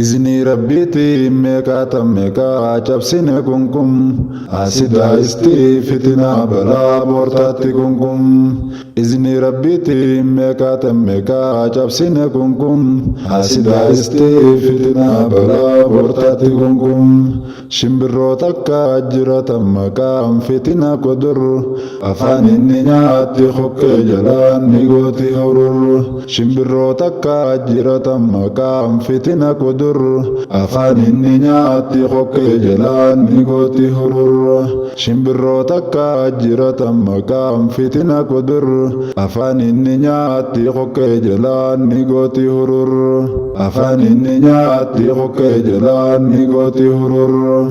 Izni rabbiiti meeqaatan meeqaa cabsine kunkum asidaa istii fitinaa balaa boortaatti kunkum. Izni rabbiiti meeqaatan meeqaa cabsine kunkum asidaa istii fitinaa balaa boortaatti kunkum. Shimbirroo takka jiratan maqaan fitina kodur afaan inni nyaatti hokkee jalaan ni gooti horor. Shimbirroo takka jiratan maqaan fitina kodur afaan inni nyaatti hokkee jalaan ni gooti horor. Shimbirroo takka jiratan maqaan fitina kodur afaan inni nyaatti hokkee jalaan ni gooti horor. Afaan inni nyaatti hokkee jalaan ni gooti horor.